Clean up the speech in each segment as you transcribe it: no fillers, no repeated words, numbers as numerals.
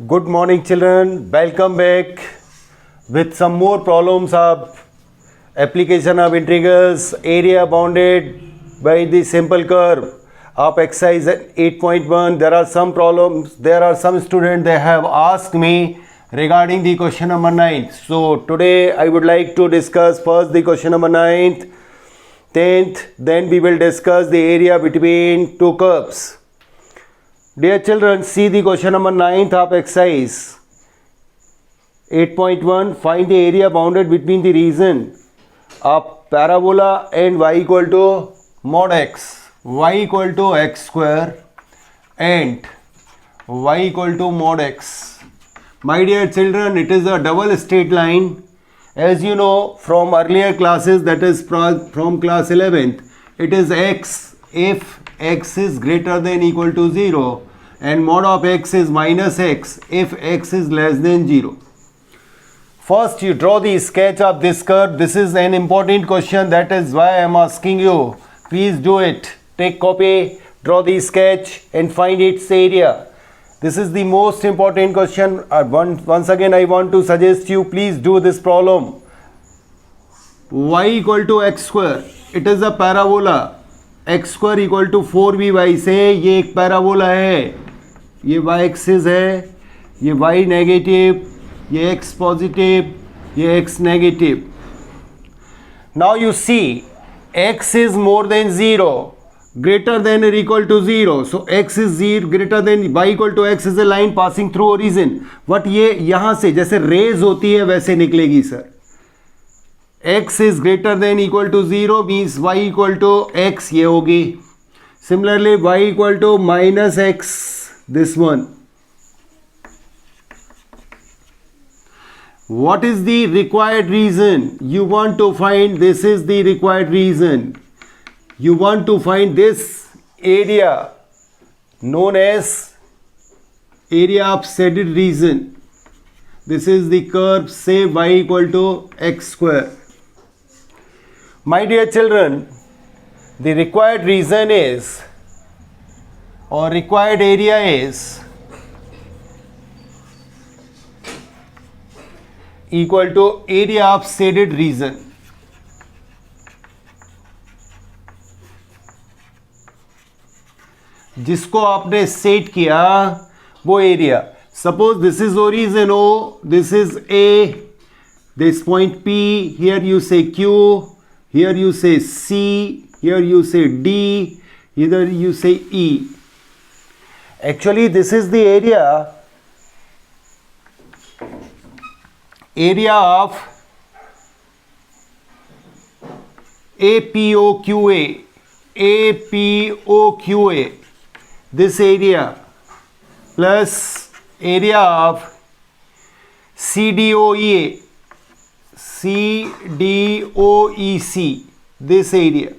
Good morning, children. Welcome back with some more problems of application of integrals, area bounded by the simple curve of exercise 8.1. There are some problems. There are some students they have asked me regarding the question number 9. So today I would like to discuss first the question number 9th, 10th. Then we will discuss the area between two curves. Dear children, see the question number 9th of exercise 8.1. Find the area bounded between the region of parabola and y equal to mod x, y equal to x square and y equal to mod x. My dear children, it is a double straight line. As you know from earlier classes, that is from class 11th, it is x if x is greater than equal to 0 and mod of x is minus x if x is less than 0. First you draw the sketch of this curve. This is an important question, that is why I am asking you. Please do it. Take copy, draw the sketch and find its area. This is the most important question. Once again I want to suggest you, please do this problem. Y equal to x square, it is a parabola. x square equal to 4by से ये एक parabola है, ये y axis है, ये y negative, ये x positive, ये x negative. Now you see x is more than 0, greater than or equal to 0. So x is 0 greater than y equal to x is a line passing through origin. But ये यहाँ से जैसे raise होती है वैसे निकलेगी sir. x is greater than equal to 0 means y equal to x ये होगी. Similarly y equal to minus x, this one. What is the required region? You want to find, this is the required region. You want to find this area known as area of shaded region. This is the curve, say y equal to x square. My dear children, the required region is, or required area is, equal to area of shaded region. जिसको आपने set किया वो area. Suppose this is origin O, this is A, this point P, here you say Q, here you say C, here you say D, here you say E. Actually this is the area of APOQA, APOQA, this area plus area of CDOEA, CDOEC, this area.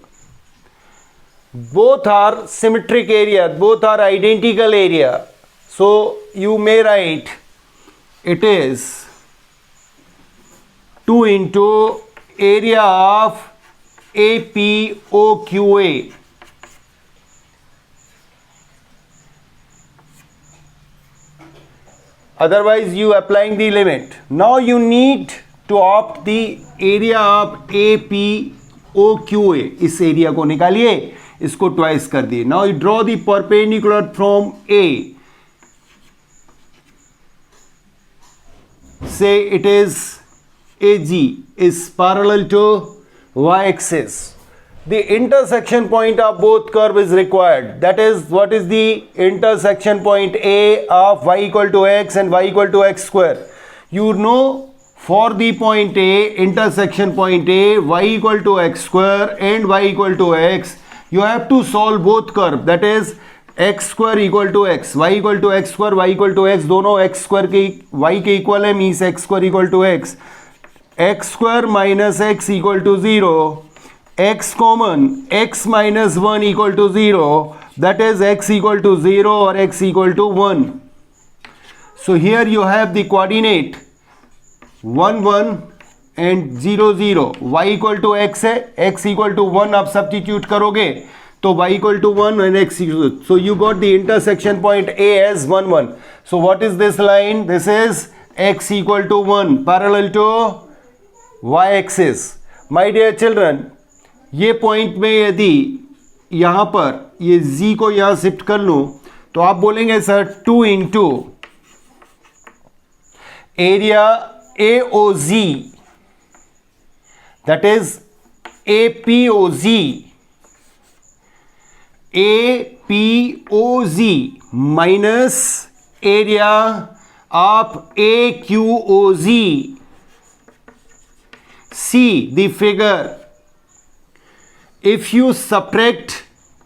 Both are symmetric area, both are identical area. So you may write it is 2 into area of APOQA. Otherwise you applying the limit. Now you need to opt the area of APOQA. इस area को निकालिए, इसको twice कर दिए. Now you draw the perpendicular from A. Say it is AG is parallel to y-axis. The intersection point of both curve is required. That is, what is the intersection point A of y equal to x and y equal to x square? You know, for the point A, intersection point A, y equal to x square and y equal to x, you have to solve both curve. That is, x square equal to x, y equal to x square, y equal to x, दोनों x square के y के equal है, means x square equal to x. X square minus x equal to 0, x common, x minus 1 equal to 0, that is x equal to 0 or x equal to 1. So here you have the coordinate 1 1 and 0 0. Y equal to x है, x equal to 1 आप substitute करोगे तो y equal to 1 and x equal to, so you got the intersection point A as 1 1. So what is this line? This is x equal to 1 parallel to y axis. My dear children, ये point में यदि यहाँ पर ये z को यहाँ shift कर लूँ तो आप बोलेंगे sir 2 into area AOZ, that is APOZ, APOZ minus area of AQOZ. See the figure. If you subtract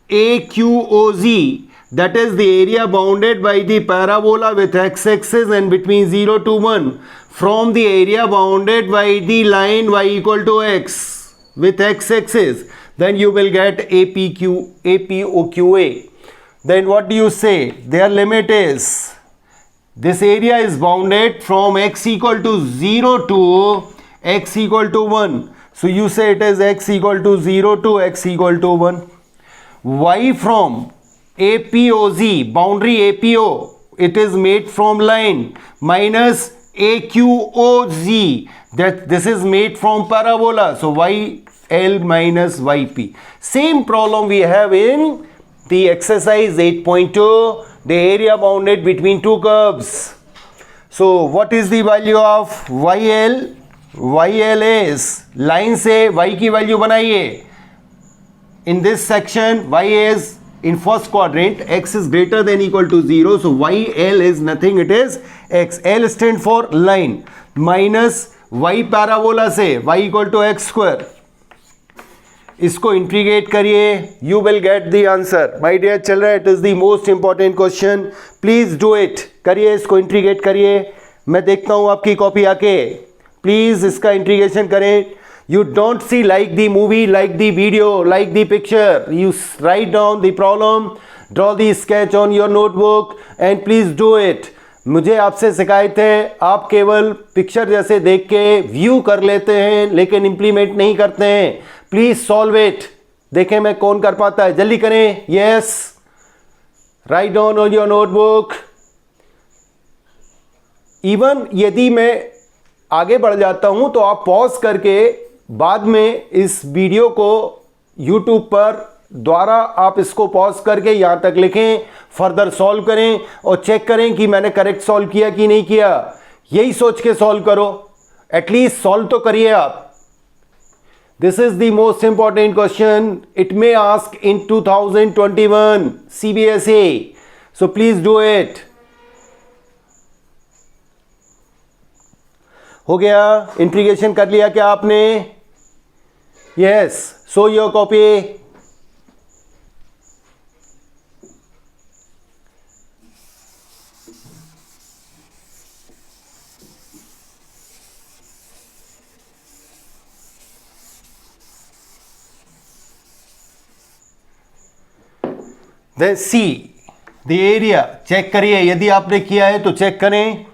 AQOZ, that is the area bounded by the parabola with x-axis and between 0 to 1, from the area bounded by the line y equal to x with x-axis, then you will get APOQA. Then what do you say? Their limit is, this area is bounded from x equal to 0 to x equal to 1. So you say it is x equal to 0 to x equal to 1. Y from APOZ, boundary APO, it is made from line, minus AQOZ, that this is made from parabola. So YL minus YP. Same problem we have in the exercise 8.2, the area bounded between two curves. So what is the value of YL? YL is, line से Y की value बनाइए. In this section, Y is in first quadrant, x is greater than equal to 0. So YL is nothing, it is x. L stand for line, minus y parabola से y equal to x square. इसको integrate करिए, you will get the answer. My dear children, it is the most important question. Please do it. करिए, इसको integrate करिए. मैं देखता हूँ आपकी कॉपी आके. प्लीज़ इसका इंटीग्रेशन करें. You don't see like the movie, like the video, like the picture. You write down the problem, draw the sketch on your notebook and please do it. मुझे आपसे शिकायत है, आप केवल पिक्चर जैसे देख के व्यू कर लेते हैं लेकिन इम्प्लीमेंट नहीं करते हैं. Please solve it. देखें मैं कौन कर पाता है, जल्दी करें. Yes, write down on your notebook. Even यदि मैं आगे बढ़ जाता हूं तो आप पॉज करके बाद में इस वीडियो को YouTube पर द्वारा आप इसको पॉज करके यहाँ तक लिखें, फर्दर सॉल्व करें और चेक करें कि मैंने करेक्ट सॉल्व किया कि नहीं किया. यही सोच के सॉल्व करो, एटलीस्ट सॉल्व तो करिए आप. This is the most important question. It may ask in 2021 CBSE. So please do it. हो गया? इंटीग्रेशन कर लिया क्या आपने? Yes. So your copy. Then see the area. Check करिए, यदि आपने किया है तो चेक करें.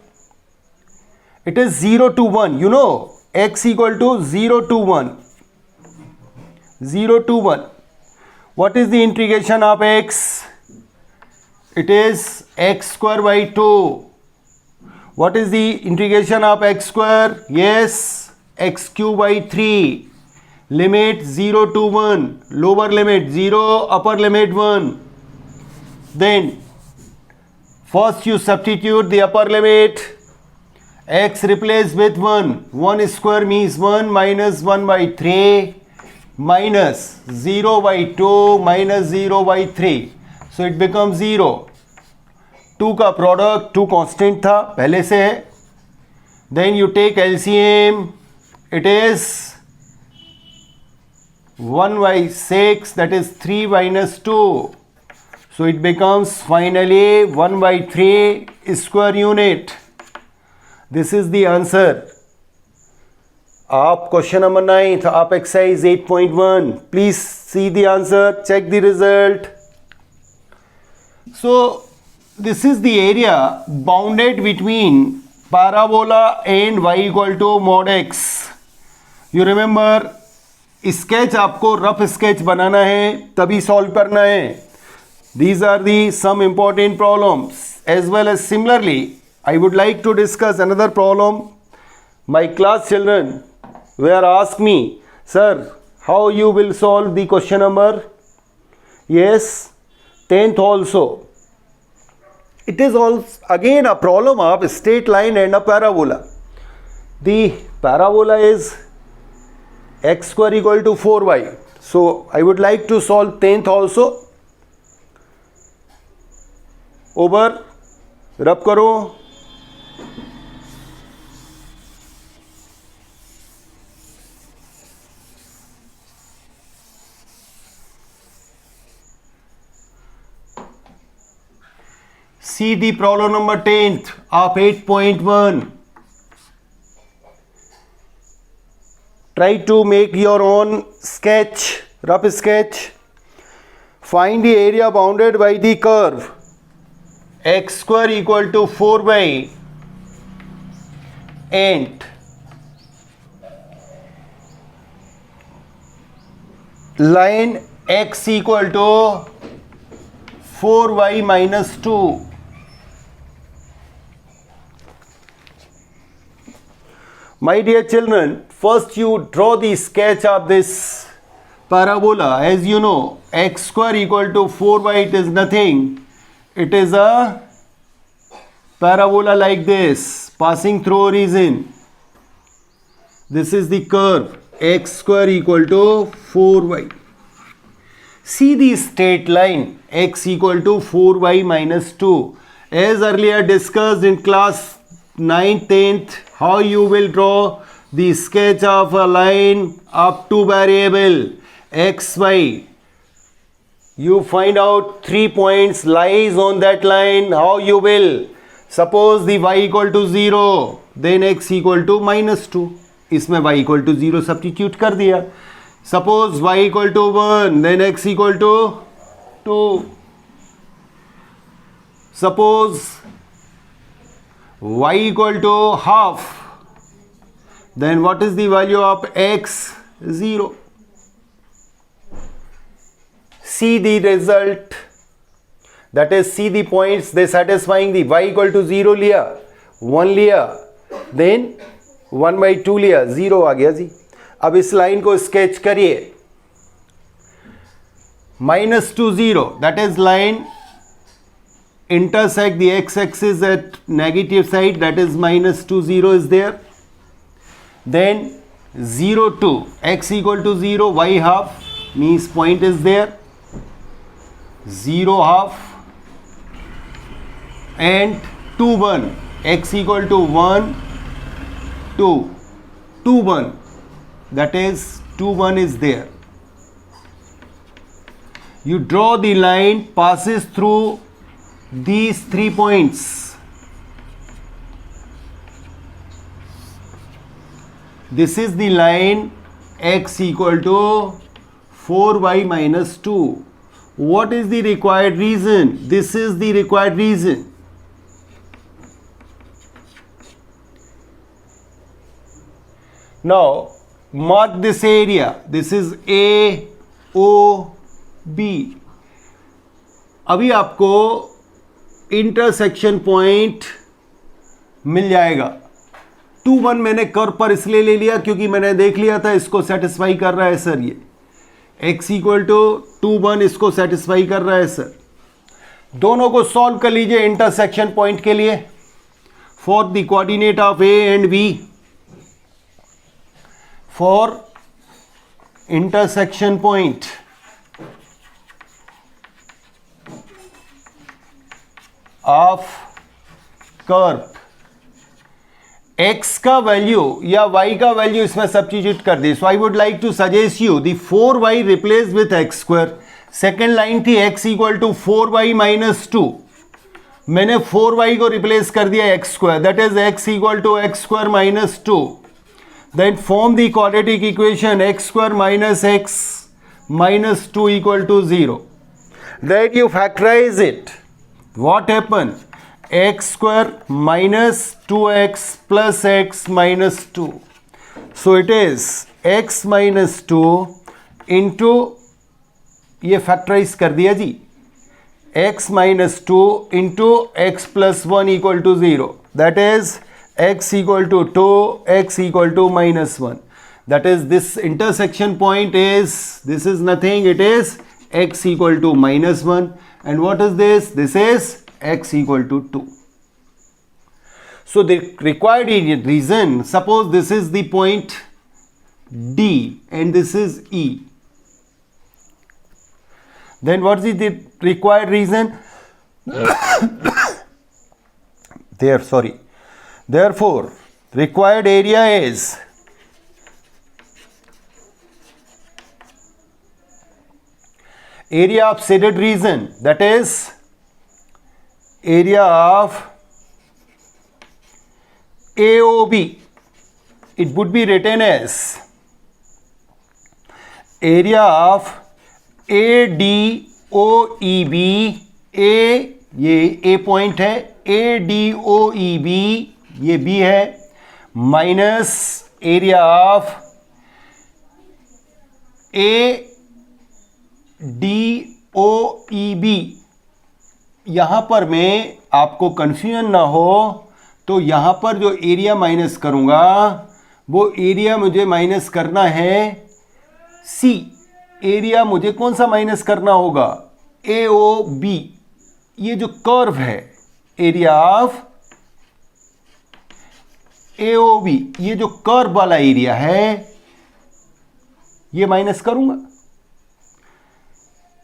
It is 0 to 1. You know, x equal to 0 to 1. 0 to 1. What is the integration of x? It is x square by 2. What is the integration of x square? Yes, x cube by 3. Limit 0 to 1. Lower limit 0, upper limit 1. Then, first you substitute the upper limit. X replaced with 1. 1 square means 1 minus 1 by 3 minus 0 by 2 minus 0 by 3. So it becomes 0. 2 का product 2 constant था पहले से है. Then you take LCM. It is 1 by 6, that is 3 minus 2. So it becomes finally 1 by 3 square unit. This is the answer. आप question number 9, आप exercise 8.1. Please see the answer, check the result. So this is the area bounded between parabola and y equal to mod x. You remember sketch आपको rough sketch बनाना है तभी solve करना है. These are the some important problems. As well as similarly, I would like to discuss another problem. My class children were asked me, sir, how you will solve the question number? Yes, 10th also. It is also again a problem of straight line and a parabola. The parabola is x square equal to 4y. So I would like to solve 10th also. Over, rub करो. See the problem number 10th of 8.1. Try to make your own sketch, rough sketch. Find the area bounded by the curve x square equal to 4y and line x equal to 4y minus 2. My dear children, first you draw the sketch of this parabola. As you know, x square equal to 4y, it is nothing. It is a parabola like this, passing through origin. This is the curve, x square equal to 4y. See the straight line, x equal to 4y minus 2. As earlier discussed in class 9th, 10th, how you will draw the sketch of a line of two variable x, y. You find out 3 points lies on that line. How you will? Suppose the y equal to 0, then x equal to minus 2. इसमें y equal to 0 substitute कर दिया. Suppose y equal to 1, then x equal to 2. Suppose y equal to half, then what is the value of x? 0. See the result, that is see the points they satisfying the y equal to 0 लिया, 1 लिया, then 1 by 2 लिया, 0 आ गया जी. अब इस line को sketch करिए. minus 2 0, that is line intersect the x-axis at negative side, that is minus 2 0 is there. Then 0 2, x equal to 0, y half means point is there, 0 half, and 2 1, x equal to 1 2, 2 1, that is 2 1 is there. You draw the line passes through these 3 points. This is the line x equal to 4y minus 2. What is the required reason? This is the required reason. Now mark this area. This is A, O, B. अभी आपको intersection point मिल जाएगा. 2 1 मैंने curve पर इसलिए ले लिया क्योंकि मैंने देख लिया था इसको सेटिस्फाई कर रहा है सर. ये x इक्वल टू 2 1 इसको सेटिस्फाई कर रहा है सर. दोनों को सॉल्व कर लीजिए इंटरसेक्शन पॉइंट के लिए. For the coordinate of a and b, for intersection point of curve, x का वैल्यू या y का वैल्यू इसमें सब्स्टिट्यूट कर दे. So I would like to suggest you the 4y replace with x square. Second line थी x equal to 4y minus 2. मैंने 4y को replace कर दिया x square, that is x equal to x square minus 2. Then form the quadratic equation x square minus x minus 2 equal to 0. Then you factorize it. What happened? X square minus 2x plus x minus 2. So it is x minus two into, ये factorise कर दिया जी, x minus two into x plus one equal to zero, that is x equal to two, x equal to minus one, that is this intersection point is, this is nothing, it is x equal to minus 1, and what is this? This is x equal to 2. So the required reason, suppose this is the point D and this is E, then what is the required reason? Therefore required area is area of shaded region, that is area of AOB. It would be written as area of ADOEB. ये A point है, ADOEB ये B है, minus area of ADOEB. यहाँ पर मैं आपको confusion ना हो तो यहाँ पर जो एरिया माइनस करूँगा वो एरिया मुझे माइनस करना है C. एरिया मुझे कौन सा माइनस करना होगा? AOB. ये जो कर्व है एरिया ऑफ AOB, ये जो कर्व वाला एरिया है ये माइनस करूँगा.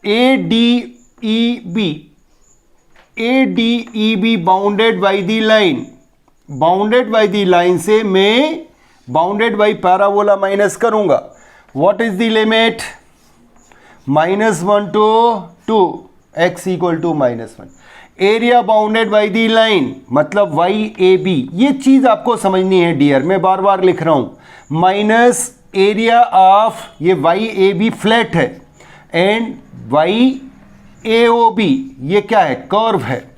ADEB bounded by the line, bounded by the line से मैं बाउंडेड बाई पैराबोला माइनस करूंगा. What is the limit? -1 to 2, x equal to -1. Area bounded by the line मतलब YAB. ये चीज आपको समझनी है डियर, मैं बार बार लिख रहा हूं. माइनस एरिया ऑफ ये YAB फ्लैट है एंड YAOB ये क्या है? कर्व है.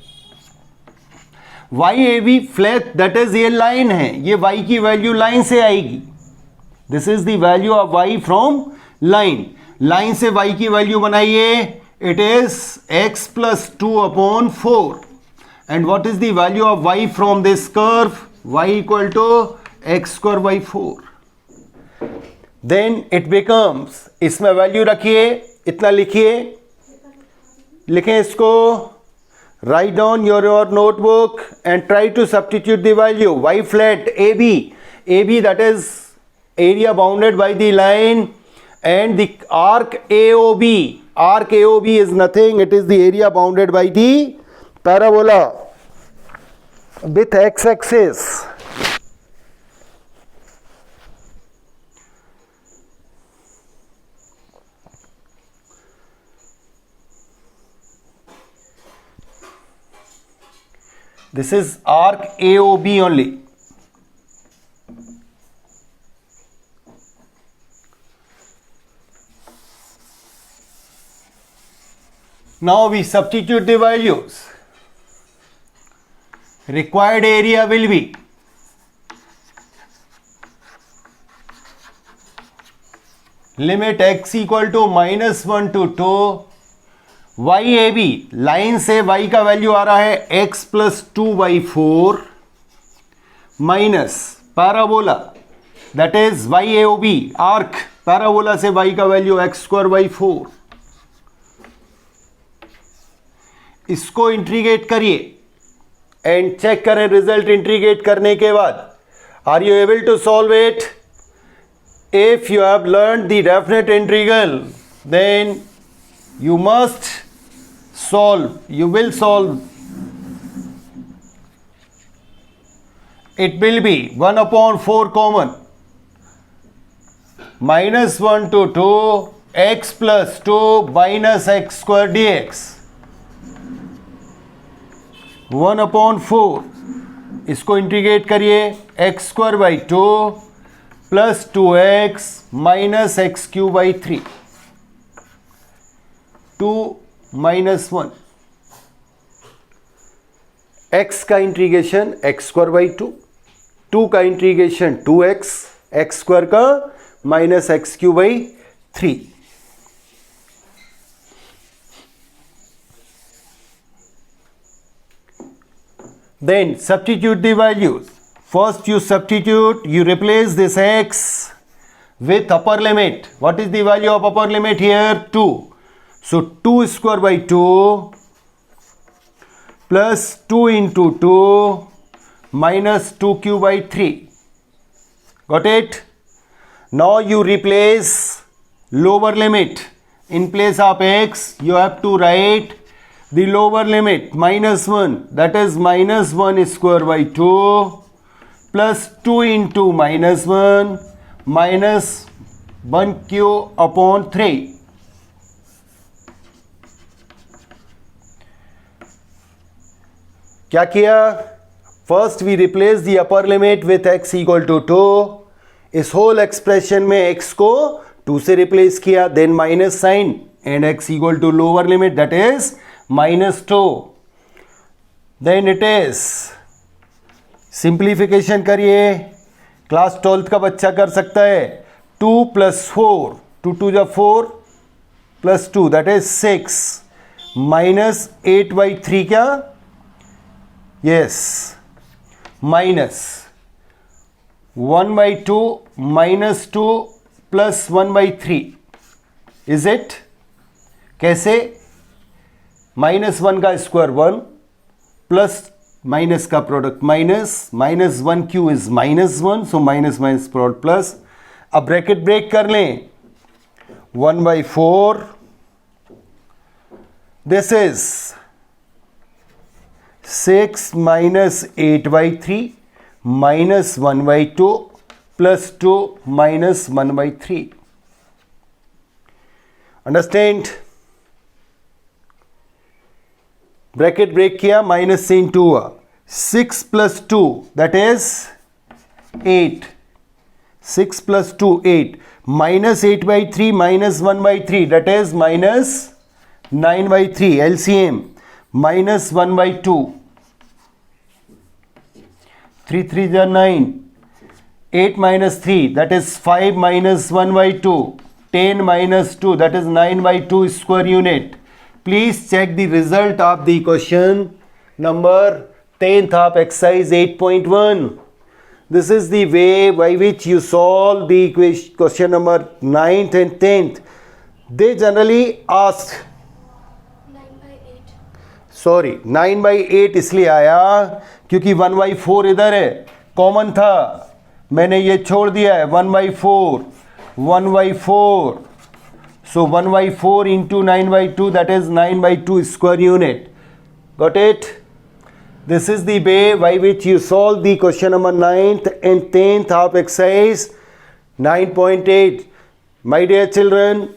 YAB फ्लैट दैट इज ये लाइन है, ये y की वैल्यू लाइन से आएगी. This is the value of y from line. Line से y की वैल्यू बनाइए, it is x plus 2/4. And what is the value of y from this curve? y equal to x²/4. Then it becomes, इसमें value रखिए, इतना लिखिए, लिखें इसको, write down your notebook and try to substitute the value. Y flat AB that is area bounded by the line, and the arc AOB is nothing, it is the area bounded by the parabola with x-axis. This is arc AOB only. Now we substitute the values. Required area will be limit x equal to -1 to 2. YAB line से y का value आ रहा है x plus 2/4 minus parabola that is YAOB arc, parabola से y का value x²/4. इसको integrate करिए and check करें रिजल्ट. इंटीग्रेट करने के बाद are you able to solve it? If you have learn the definite integral then you must solve, you will solve. It will be 1/4 common, -1 to 2 x plus 2 minus x² dx. 1/4 इसको integrate करिए, x²/2 plus 2x minus x³ 2 - 1. x का integration x²/2, 2 का integration 2x x square का minus x Q by 3. Then substitute the values. First you substitute, you replace this x with upper limit. What is the value of upper limit here? 2. So 2 square by 2 plus 2 into 2 minus 2q by 3. Got it? Now you replace lower limit. In place of x, you have to write the lower limit minus 1, that is minus 1 square by 2 plus 2 into minus 1 minus 1q upon 3. क्या किया? First we replace the upper limit with x equal to 2. इस whole expression में x को 2 से replace किया, then minus sign and x equal to lower limit that is -2. Then it is simplification करिए, class 12th का बच्चा कर सकता है. 2 + 4, 2 2 जा 4 + 2 दैट इज 6 माइनस 8/3 क्या? Yes, minus 1/2 minus 2 plus 1/3. Is it? कैसे? -1 का स्क्वायर 1 प्लस माइनस का product minus 1q is -1, so minus minus product plus. अब ब्रैकेट ब्रेक कर लें. 1/4 this is 6 minus 8/3 minus 1/2 plus 2 minus 1/3. Understand? Bracket break किया, minus से into हुआ. 6 + 2 that is 8. 6 + 2 8 minus 8/3 minus 1/3 that is minus 9/3. LCM minus 1/2. 3 3 are 9. 8 minus 3 that is 5 minus 1/2. 10 minus 2 that is 9/2 square unit. Please check the result of the question number 10th of exercise 8.1. This is the way by which you solve the question number 9th and 10th. They generally ask 9/8 इसलिए आया क्योंकि 1/4 इधर है, common था, मैंने ये छोड़ दिया है. 1/4 1/4, so 1/4 into 9/2 that is 9/2 square unit. Got it? This is the way by which you solve the question number 9th and 10th of exercise 9.8. My dear children,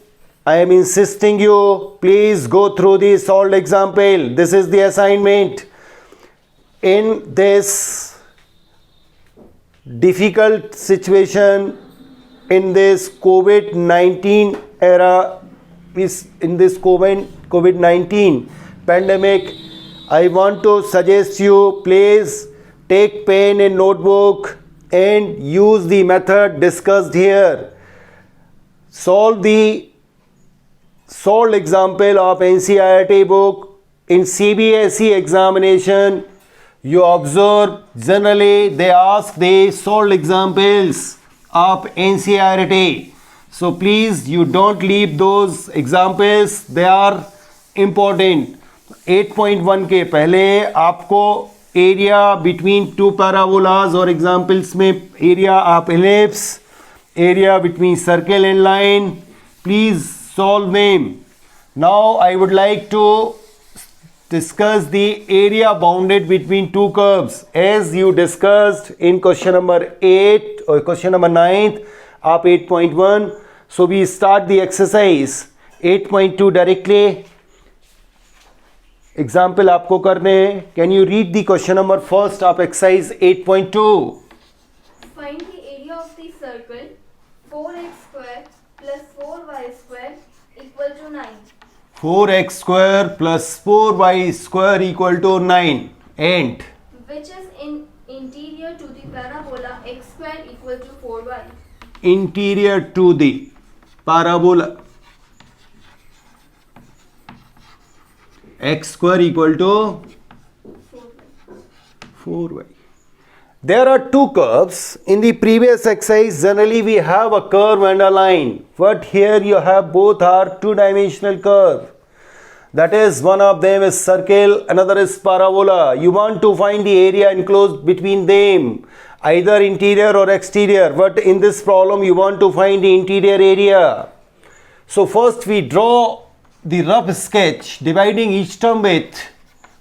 I am insisting you, please go through the solved example. This is the assignment. In this difficult situation, in this COVID-19 era, in this COVID-19 pandemic, I want to suggest you, please take pen and notebook and use the method discussed here. Solve the solved example of NCERT book. In CBSE examination, you observe generally they ask the solved examples of NCERT. So please, you don't leave those examples, they are important. 8.1 के पहले आपको area between two parabolas और examples में area of ellipse, area between circle and line, please solve them. Now I would like to discuss the area bounded between two curves as you discussed in question number 8 or question number 9 of 8.1. So we start the exercise 8.2 directly. Example आपको करने हैं. Can you read the question number first of exercise 8.2? Find the area of the circle 4x square plus 4y square equal to 9. 4x square plus 4y square equal to 9 and which is in interior to the parabola x square equal to 4y. Interior to the parabola x square equal to 4y. There are two curves. In the previous exercise, generally we have a curve and a line, but here you have both are two-dimensional curve. That is, one of them is circle, another is parabola. You want to find the area enclosed between them, either interior or exterior, but in this problem you want to find the interior area. So first we draw the rough sketch dividing each term with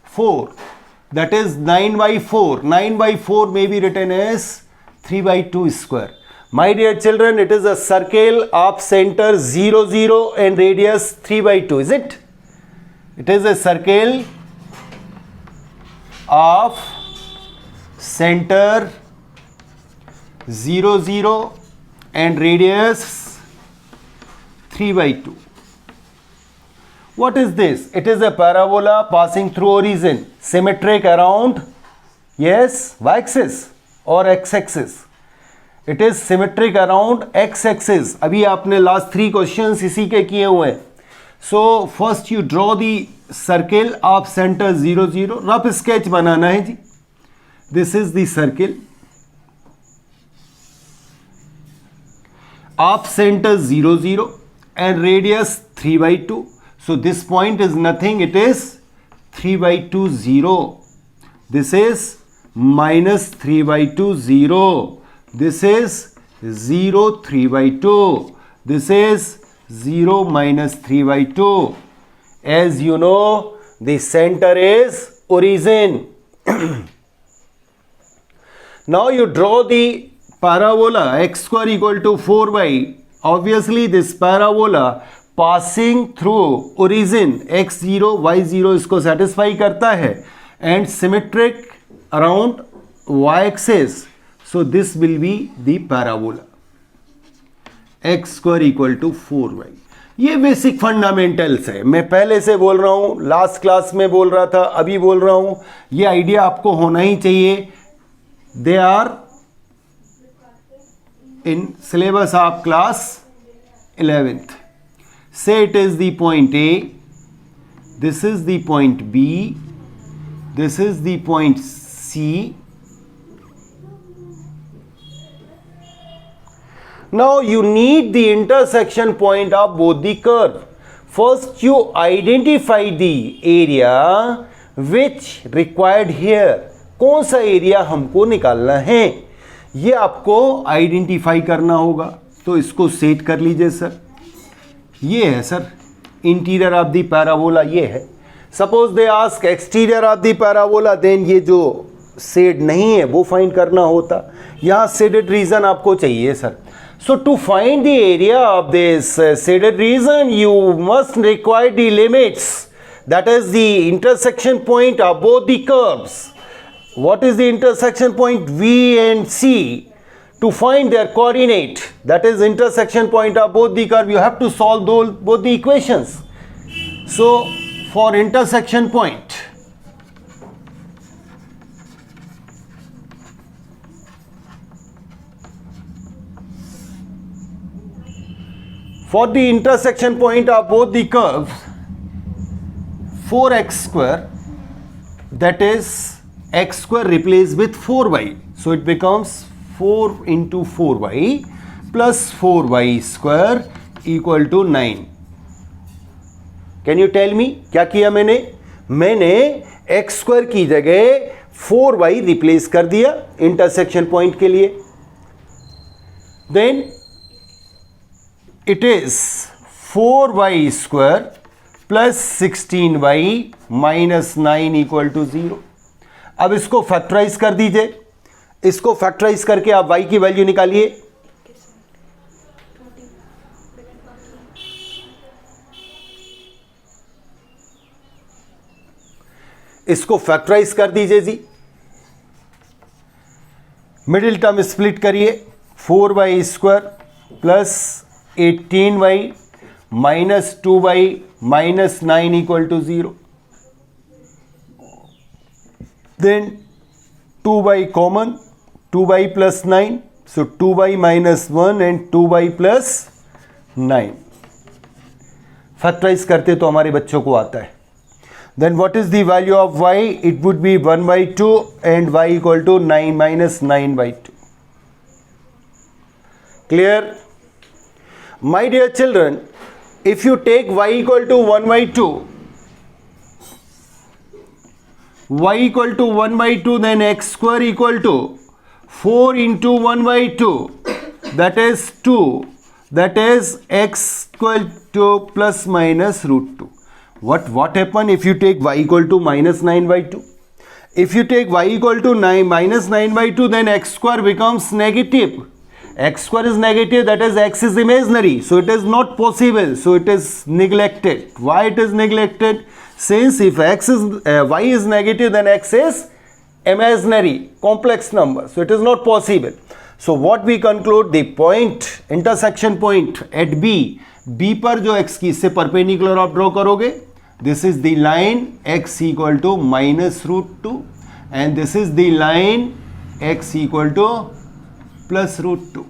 4. That is 9 by 4. 9 by 4 may be written as 3 by 2 square. My dear children, it is a circle of center 0, 0 and radius 3 by 2. Is it? It is a circle of center 0, 0 and radius 3 by 2. What is this? It is a parabola passing through origin, symmetric around, yes, y-axis or x-axis. It is symmetric around x-axis. अभी आपने last 3 questions इसी के किए हुए हैं. So first you draw the circle of center 0, 0. Rough sketch बनाना है जी. This is the circle of center 0, 0 and radius 3 by 2. So this point is nothing, it is 3 by 2, 0. This is minus 3 by 2, 0. This is 0, 3 by 2. This is 0 minus 3 by 2. As you know, the center is origin. Now you draw the parabola x square equal to 4y. Obviously this parabola passing through origin x0 y0 इसको satisfy करता है and symmetric around y-axis. So this will be the parabola x square equal to 4y. ये basic fundamentals है. मैं पहले से बोल रहा हूँ, लास्ट क्लास में बोल रहा था, अभी बोल रहा हूँ. ये आइडिया आपको होना ही चाहिए. They are in syllabus of class 11th. Say it is the point A, this is the point B, this is the point C. Now you need the intersection point of both the curve. First you identify the area which required here. कौन सा area हमको निकालना है ये आपको identify करना होगा. तो इसको सेट कर लीजिए सर. ये है sir interior of the parabola. ये है. Suppose they ask exterior of the parabola, then ये जो शेड नहीं है वो फाइंड करना होता. यहाँ शेडेड रीजन आपको चाहिए sir. So to find the area of this shaded region, you must require the limits. That is the intersection point of both the curves. What is the intersection point V and C? To find their coordinate, that is intersection point of both the curve, you have to solve both the equations. So for intersection point, for the intersection point of both the curves, 4x square, that is x square replaced with 4y. So it becomes 4 into 4y plus 4y square equal to 9. Can you tell me क्या किया मैंने? मैंने x square की जगह 4y replace कर दिया intersection point के लिए. Then it is 4y square plus 16y minus 9 equal to 0. अब इसको फैक्टराइज कर दीजिए. इसको फैक्टराइज करके आप y की वैल्यू निकालिए. इसको फैक्टराइज कर दीजिए जी. मिडिल टर्म स्प्लिट करिए. 4y square plus 18y minus 2y minus 9 equal to 0. Then 2y common, 2y plus 9, so 2y minus 1 and 2y plus 9. Factorise करते तो हमारे बच्चों को आता है. Then what is the value of y? It would be 1 by 2 and y equal to 9 minus 9 by 2. Clear? My dear children, if you take y equal to 1 by 2, y equal to 1 by 2, then x square equal to 4 into 1 by 2, that is 2, that is x equal to plus minus root 2. What happen if you take y equal to minus 9 by 2? If you take y equal to 9 minus 9 by 2, then x square becomes negative. X square is negative, that is x is imaginary, so it is not possible, so it is neglected. Why it is neglected? Since if y is negative, then x is imaginary, complex number, so it is not possible. So what we conclude, the point, intersection point at B पर जो x की इससे perpendicular आप draw करोगे, this is the line x equal to minus root 2 and this is the line x equal to plus root 2.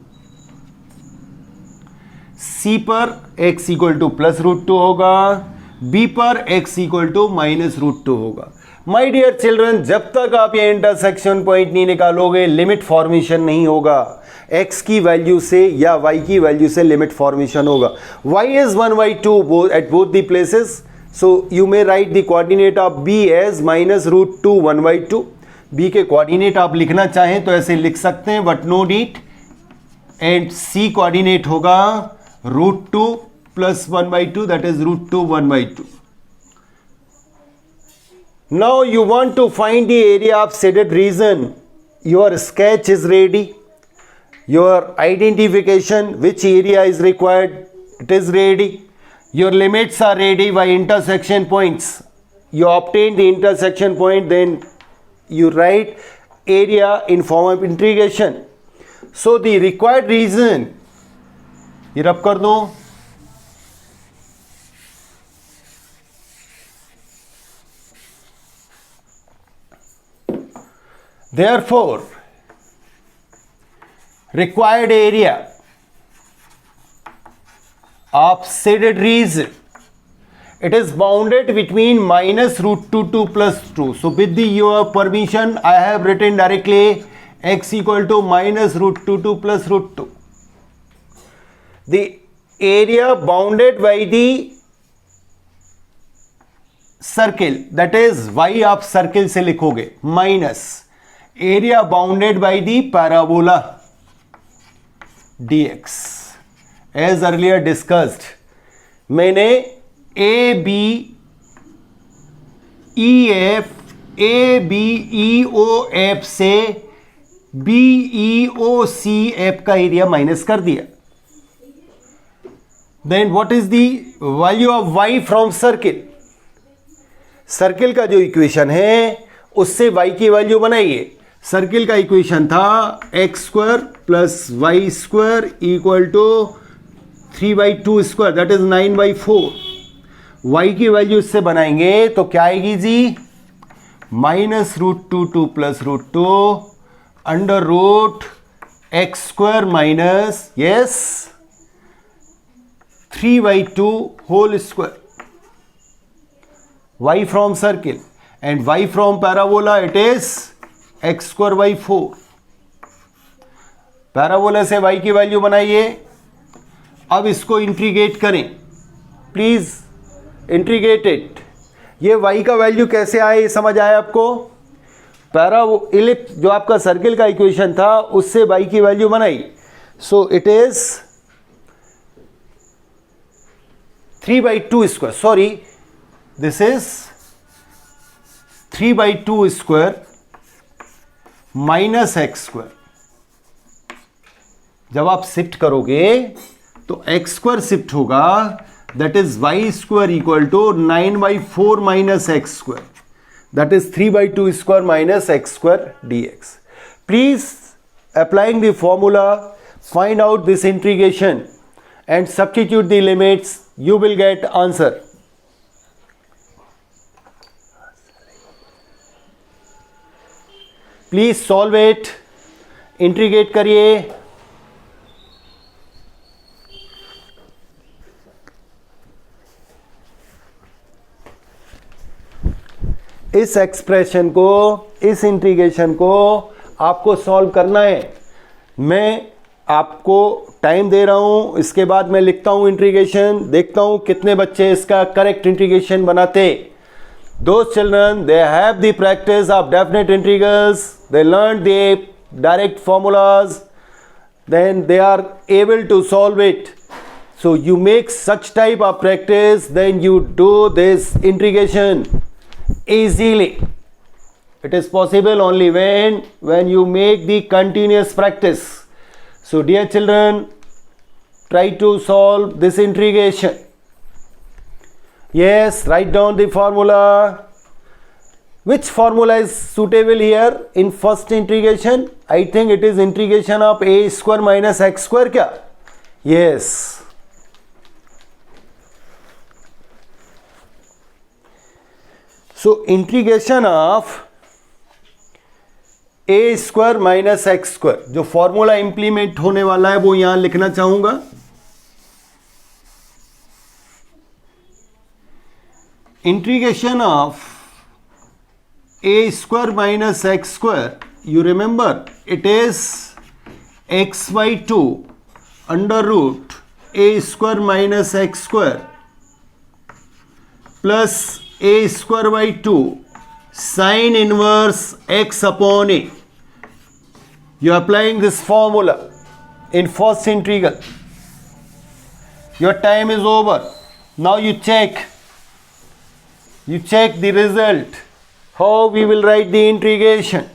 C पर x equal to plus root 2 होगा, B पर x equal to minus root 2 होगा. My dear children, जब तक आप ये intersection point नहीं निकालोगे लिमिट फॉर्मेशन नहीं होगा. x की वैल्यू से या y की वैल्यू से लिमिट फॉर्मेशन होगा. y is 1 by 2 at both the places, so you may write the coordinate of b as minus root 2 1 by 2. b के कोऑर्डिनेट आप लिखना चाहें तो ऐसे लिख सकते हैं, but no need. And c coordinate होगा root 2 plus 1 by 2, that is root 2 1 by 2. Now you want to find the area of shaded region. Your sketch is ready. Your identification, which area is required, it is ready. Your limits are ready by intersection points. You obtain the intersection point, then you write area in form of integration. So the required region, ये रब कर दो. Therefore, required area of shaded region, it is bounded between minus root 2 to plus 2. So with your permission, I have written directly x equal to minus root 2 to plus root 2. The area bounded by the circle, that is y आप circle से लिखोगे, minus area bounded by the parabola dx. As earlier discussed, मैंने ABEF से BEOCF का area minus कर दिया. Then what is the value of y from circle? Circle का जो इक्वेशन है उससे y की वैल्यू बनाइए. सर्किल का इक्वेशन था x square plus y square equal to 3/2 square, that is 9/4. y की वैल्यू इससे बनाएंगे तो क्या आएगी जी? Minus root 2 2 plus root 2 under root x square minus yes 3/2 whole square. y from circle and y from parabola, it is x square by 4. Parabola से y की value बनाइए. अब इसको इंटीग्रेट करें, प्लीज इंटीग्रेट इट. ये y का value कैसे आए, ये समझ आया आपको? पैराबोलिक जो आपका सर्किल का इक्वेशन था उससे y की वैल्यू बनाई. So it is 3/2 square, sorry this is 3/2 square minus x square. जब आप शिफ्ट करोगे तो एक्स स्क्वायर शिफ्ट होगा, that is y square equal to 9/4 minus x square, that is 3/2 square minus x square dx. Please applying the formula, find out this integration and substitute the limits, you will get answer. Please solve it, integrate करिए। इस expression को, इस integration को आपको solve करना है। मैं आपको टाइम दे रहा हूं, इसके बाद मैं लिखता हूं इंटीग्रेशन, देखता हूं कितने बच्चे इसका करेक्ट इंटीग्रेशन बनाते। Those children, they have the practice of definite integrals, they learn the direct formulas, then they are able to solve it. So you make such type of practice, then you do this integration easily. It is possible only when you make the continuous practice. So dear children, try to solve this integration. Yes, write down the formula. Which formula is suitable here in first integration? I think it is integration of a square minus x square क्या? Yes. So integration of a square minus x square, जो formula implement होने वाला है वो यहां लिखना चाहूंगा। Integration of a square minus x square, you remember it is x by 2 under root a square minus x square plus a square by 2 sin inverse x upon a. You are applying this formula in first integral. Your time is over. Now you check the result, how we will write the integration.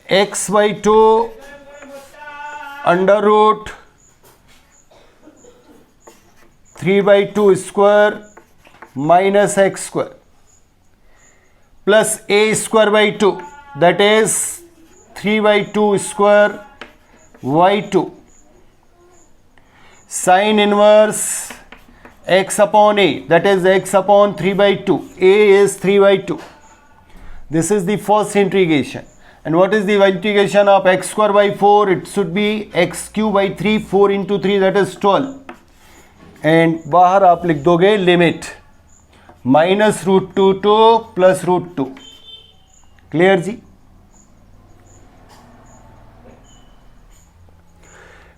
X by 2 under root 3 by 2 square minus x square plus a square by 2, that is 3 by 2 square y2 sin inverse x upon a, that is x upon 3 by 2. A is 3 by 2. This is the first integration. And what is the integration of x square by 4? It should be x cube by 3, 4 into 3, that is 12. And बाहर आप लिख दोगे limit minus root 2 to plus root 2. Clear जी?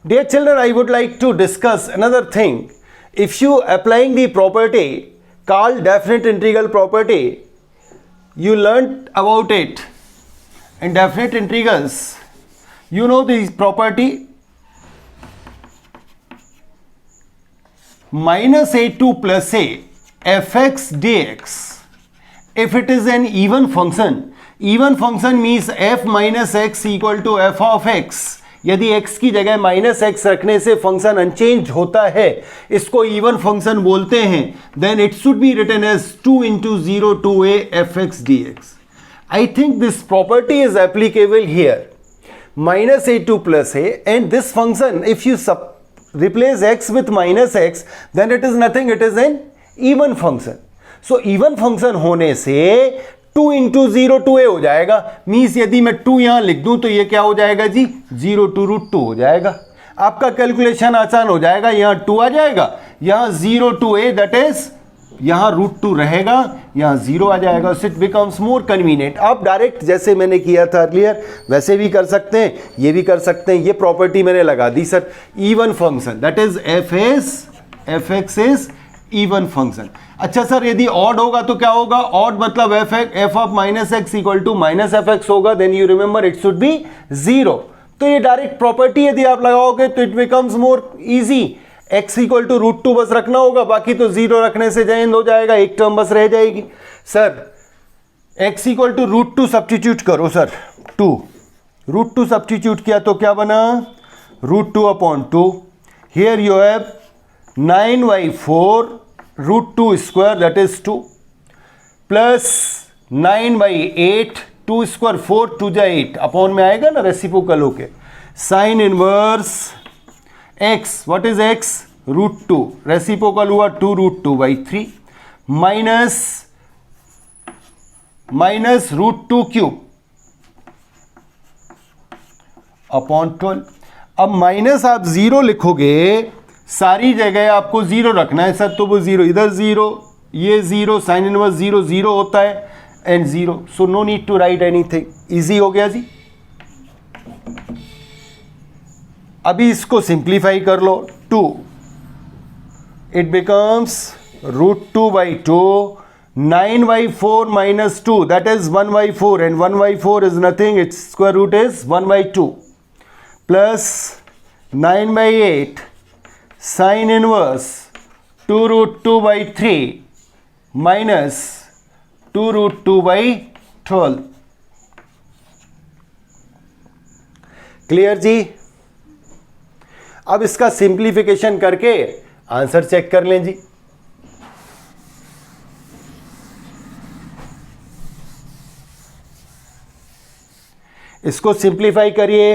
Dear children, I would like to discuss another thing. If you applying the property called definite integral property, you learned about it in definite integrals. You know the property minus a2 plus a fx dx. If it is an even function means f minus x equal to f of x. यदि x की जगह minus x रखने से function unchange होता है, इसको even function बोलते हैं, then it should be written as 2 into 0 to a fx dx. I think this property is applicable here. Minus a2 plus a, and this function, if you replace x with minus x, then it is nothing, it is an even function. So even function होने से 2 into 0 to a हो जाएगा, means यदि मैं 2 यहां लिख दूं तो ये क्या हो जाएगा जी, 0 to root 2 हो जाएगा। आपका कैलकुलेशन आसान हो जाएगा, यहां 2 आ जाएगा, यहां 0 to a, दैट इज यहां रूट 2 रहेगा, यहां 0 आ जाएगा। So it becomes more convenient. आप डायरेक्ट जैसे मैंने किया था अर्लियर वैसे भी कर सकते हैं, ये भी कर सकते हैं। ये प्रॉपर्टी मैंने लगा दी sir, even function, that is f x is even function. अच्छा सर, यदि ऑड होगा तो क्या होगा? ऑड मतलब f of minus x equal to minus f x होगा, then you remember it should be 0। तो ये डायरेक्ट प्रॉपर्टी यदि आप लगाओगे तो it becomes more easy. X equal to root 2 बस रखना होगा, बाकी तो 0 रखने से जैन हो जाएगा, एक टर्म बस रह जाएगी। Sir x equal to root 2 substitute करो सर, 2 रूट 2 सब्स्टिट्यूट किया तो क्या बना? Root 2 upon 2। Here you have 9/4 root 2 square, that is 2, plus 9/8, 2 square 4, 2 जा 8, अपॉन में आएगा ना रेसिप्रोकल होके, sine inverse x, what is x? Root 2, reciprocal हुआ 2 root 2/3 minus minus √2 cube upon 12। अब माइनस आप जीरो लिखोगे, सारी जगह आपको जीरो रखना है सर, तो वो जीरो इधर जीरो, ये zero, sine inverse zero zero होता है and zero, so no need to write anything. Easy हो गया जी। अभी इसको सिंप्लीफाई कर लो, 2, it becomes √2/2, 9/4 minus 2, that is 1/4, and 1/4 is nothing, its square root is 1/2, plus 9/8 sine inverse 2√2/3 minus 2√2/12। Clear जी। अब इसका सिंप्लीफिकेशन करके आंसर चेक कर लें जी। इसको सिंप्लीफाई करिए,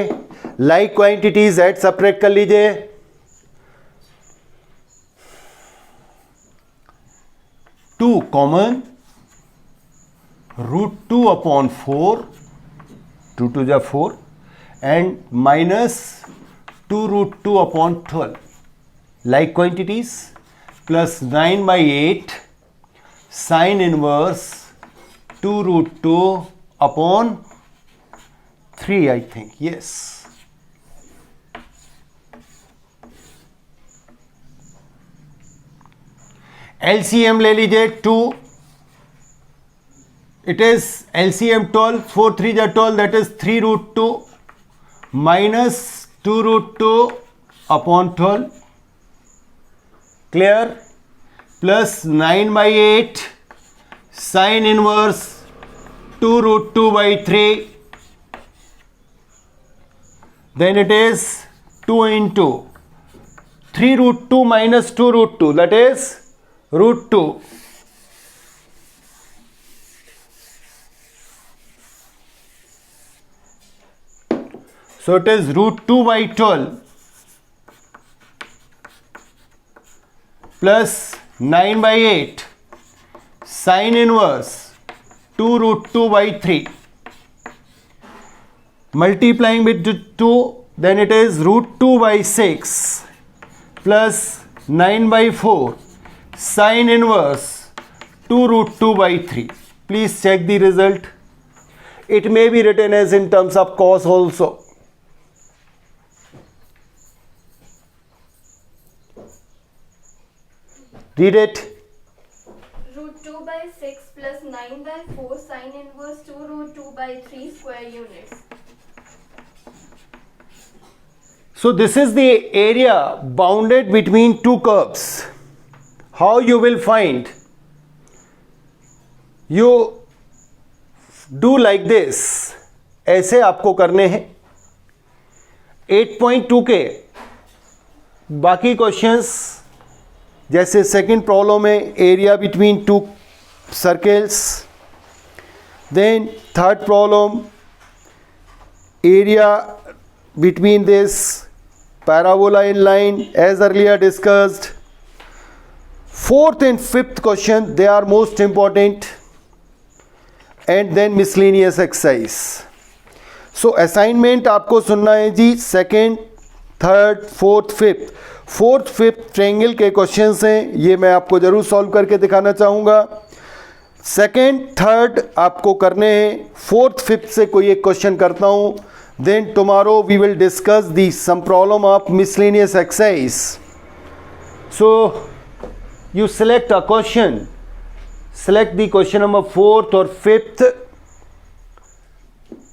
लाइक क्वांटिटीज ऐड सब्ट्रैक्ट कर लीजिए। 2 कॉमन, √2/4, 2 2 जा 4, and minus 2√2/12, like quantities, plus 9/8 sine inverse 2√2/3, I think, yes. LCM ले लीजिए 2, इट इज एलसीएम 12, 4 3 जा 12, that is 3√2 minus 2√2/12, clear, plus 9/8 sine inverse 2√2/3, then it is 2 into 3√2 minus 2√2, that is √2. So it is √2/12 plus 9/8 sine inverse 2√2/3, multiplying with 2, then it is √2/6 plus 9/4 sine inverse 2√2/3. Please check the result. It may be written as in terms of cos also. Read it. √2/6 plus 9/4 sine inverse 2√2/3 square units. So this is the area bounded between two curves. How you will find? You do like this. ऐसे आपको करने हैं। 8.2 के बाकी questions, जैसे second problem में area between two circles, then third problem area between this parabola in line as earlier discussed. Fourth and fifth question, they are most important, and then miscellaneous exercise. So assignment आपको सुनना है जी, second, third, fourth, fifth. Fourth fifth triangle के questions हैं, ये मैं आपको ज़रूर सॉल्व करके दिखाना चाहूँगा। सेकेंड थर्ड आपको करने हैं, फोर्थ फिफ्थ से कोई एक क्वेश्चन करता हूँ। Then tomorrow we will discuss the some problem of miscellaneous exercise. So you select a question, select the question number 4th or 5th.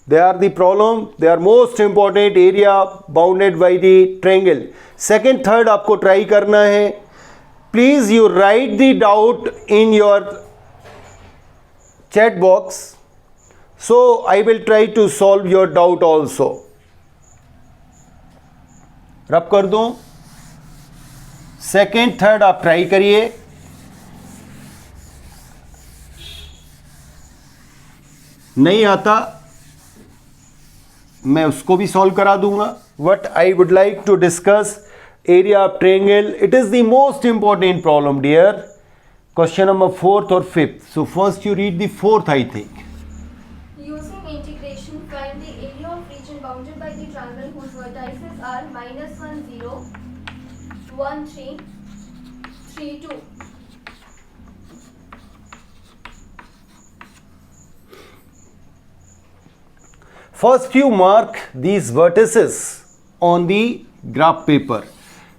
They are the problem, they are most important, area bounded by the triangle. Second third आपको try करना है. Please you write the doubt in your chat box. So I will try to solve your doubt also. रब कर दूं, second third आप try करिए। नहीं आता मैं उसको भी सॉल्व करा दूंगा। What I would like to discuss, area of triangle. It is the most important problem, dear. Question number 4th or 5th. So first you read the 4th, I think. Using integration, find the area of region bounded by the triangle whose vertices are -1, 0, 1, 3, 3, 2. First you mark these vertices on the graph paper.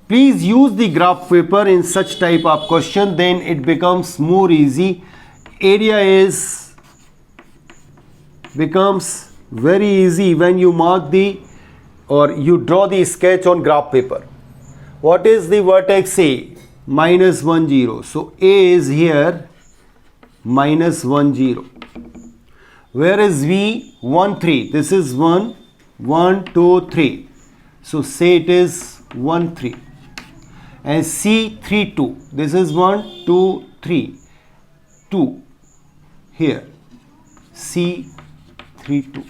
Please use the graph paper in such type of question, then it becomes more easy. Area becomes very easy when you mark the or you draw the sketch on graph paper. What is the vertex A? -1, 0. So A is here -1, 0. Where is V? 1, 3. This is 1, 1, 2, 3. So say it is 1, 3. And C 3, 2. This is 1, 2, 3. 2. Here. C 3, 2.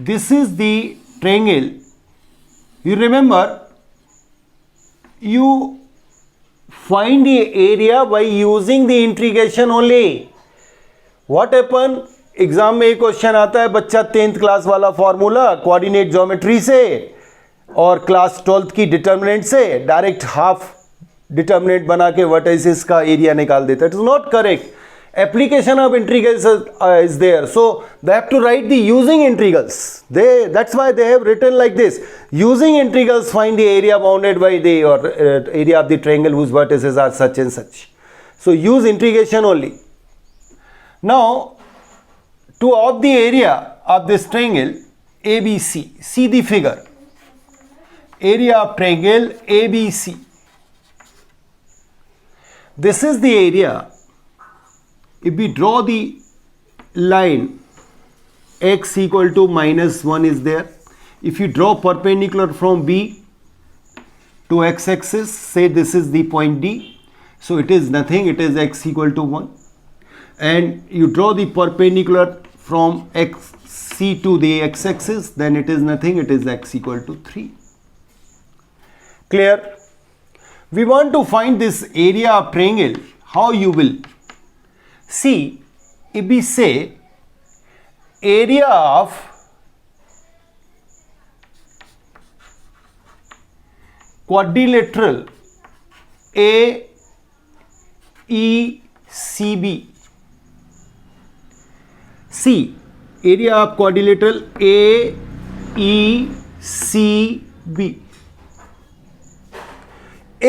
This is the triangle. You remember, you find the area by using the integration only. What happen? Exam में एक question आता है, बच्चा 10th class वाला formula coordinate geometry से और class 12th की determinant से डायरेक्ट हाफ डिटर्मिनेंट बना के वर्टिसेस का एरिया निकाल देता है. It is not correct. Application of integrals is there, so they have to write the using integrals. That's why they have written like this: using integrals find the area bounded by the area of the triangle whose vertices are such and such. So use integration only. Now to of the area of this triangle ABC, see the figure. Area of triangle ABC. This is the area. If we draw the line x equal to -1 is there. If you draw perpendicular from B to x-axis, say this is the point D. So it is nothing, it is x equal to 1. And you draw the perpendicular from C to the x-axis, then it is nothing, it is x equal to 3. Clear? We want to find this area of triangle. How you will? See, if we say area of quadrilateral AECB, see area of quadrilateral AECB,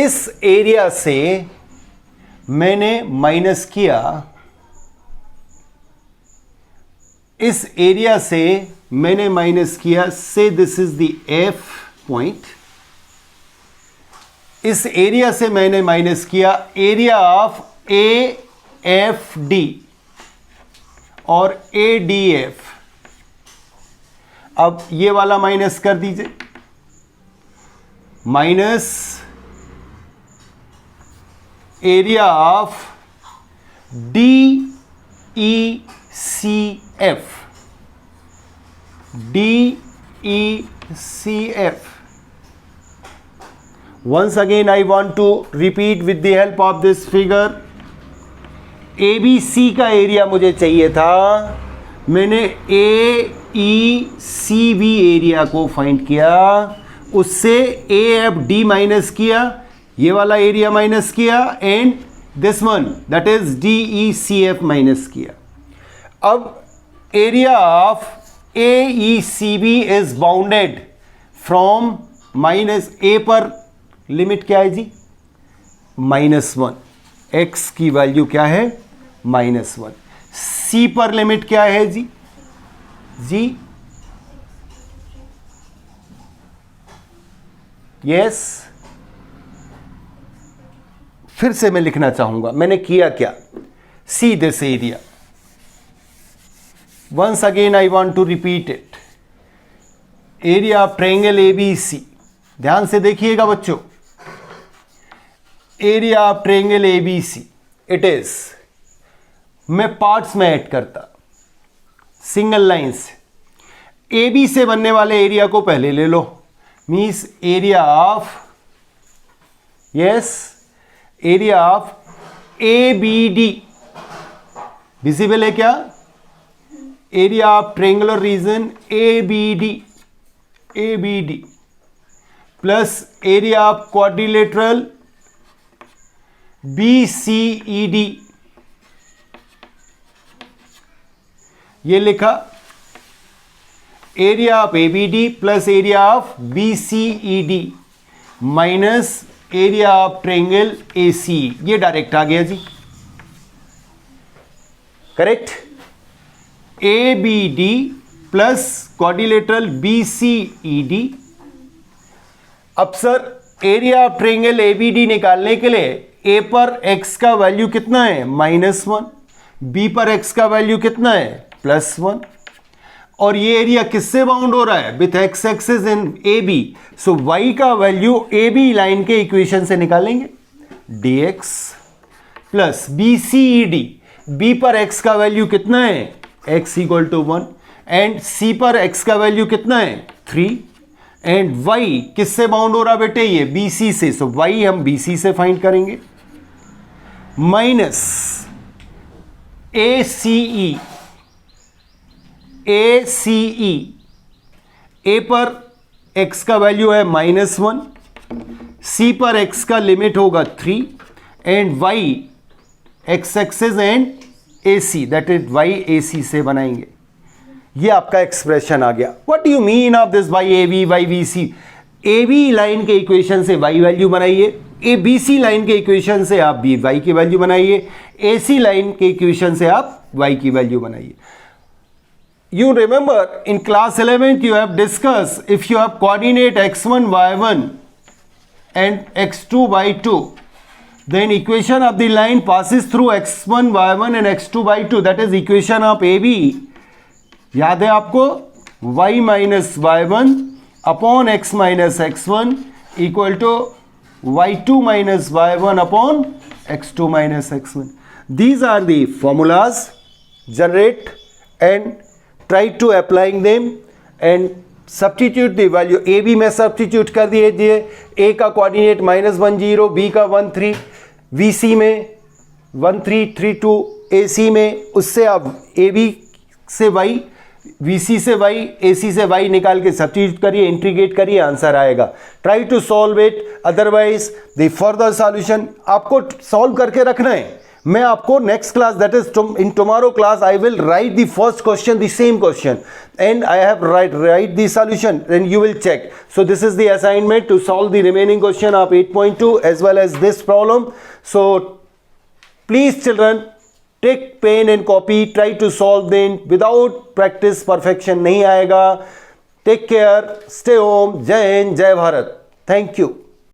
इस area से मैंने minus किया, इस area से मैंने minus किया, से this is the F point, इस एरिया से मैंने माइनस किया area of A F D और ए डी एफ. अब ये वाला माइनस कर दीजिए, minus area of D E C F, DECF. Once again I want to repeat with the help of this figure. ABC का area मुझे चाहिए था, मैंने AECB एरिया को फाइंड किया, उससे AFD माइनस किया, ये वाला एरिया माइनस किया, and this one that is DECF minus किया. अब area of AECB is bounded from minus A पर लिमिट क्या है जी? -1. x की वैल्यू क्या है? -1. C पर लिमिट क्या है जी? यस. फिर से मैं लिखना चाहूंगा, मैंने किया क्या? See this area. Once again I want to repeat it. Area of triangle ABC. ध्यान से देखिएगा बच्चों. Area of triangle ABC. It is. मैं पार्ट्स में ऐड करता सिंगल लाइन से. AB से बनने वाले एरिया को पहले ले लो. Means area of area of ABD visible है क्या? Area of triangular region ABD plus area of quadrilateral BCED, ये लिखा area of ABD plus area of BCED minus area of triangle AC, ये डायरेक्ट आ गया जी, correct. ABD plus quadrilateral BCED। अब sir area of triangle ABD निकालने के लिए A पर x का वैल्यू कितना है? -1, B पर x का वैल्यू कितना है? +1, और ये एरिया किससे बाउंड हो रहा है? With x axis in AB, so y का वैल्यू AB लाइन के इक्वेशन से निकालेंगे, dx प्लस BCED, B पर x का वैल्यू कितना है? x equal to 1, and C पर x का वैल्यू कितना है? 3, एंड y किससे बाउंड हो रहा बेटे? ये BC से, सो y हम BC से फाइंड करेंगे, माइनस ACE, A पर x का वैल्यू है -1, C पर x का लिमिट होगा 3, and y x axis and AC, that is y AC से बनाएंगे। ये आपका एक्सप्रेशन आ गया। What do you mean of this y AB y BC? AB line के इक्वेशन से y वैल्यू बनाइए, ABC लाइन के इक्वेशन से आप y की वैल्यू बनाइए, AC लाइन के इक्वेशन से आप y की वैल्यू बनाइए। You remember in class 11th you have discussed, if you have coordinate x1 y1 and x2 y2, then equation of the line passes through x1 y1 and x2 y2, that is equation of AB, याद है आपको? y minus y1 upon x minus x1 equal to y2 minus y1 upon x2 minus x1. These are the formulas. Generate and try to applying them and substitute the value. AB में substitute कर दीजिए, A का coordinate -1 0, B का 1 3, VC में 1 3 3 2, AC में उससे आप AB से Y, VC से Y, AC से Y निकाल के सब्स्टिट्यूट करिए, इंटीग्रेट करिए, आंसर आएगा। Try to solve it, otherwise the further solution आपको सॉल्व करके रखना है। मैं आपको next class, that is in tomorrow class, I will write the first question, the same question, and I have write the solution, then you will check. So this is the assignment to solve the remaining question of 8.2 as well as this problem. So please children, take pen and copy, try to solve them. Without practice perfection नहीं आएगा. Take care, stay home. जय हिंद, जय Bharat. Thank you.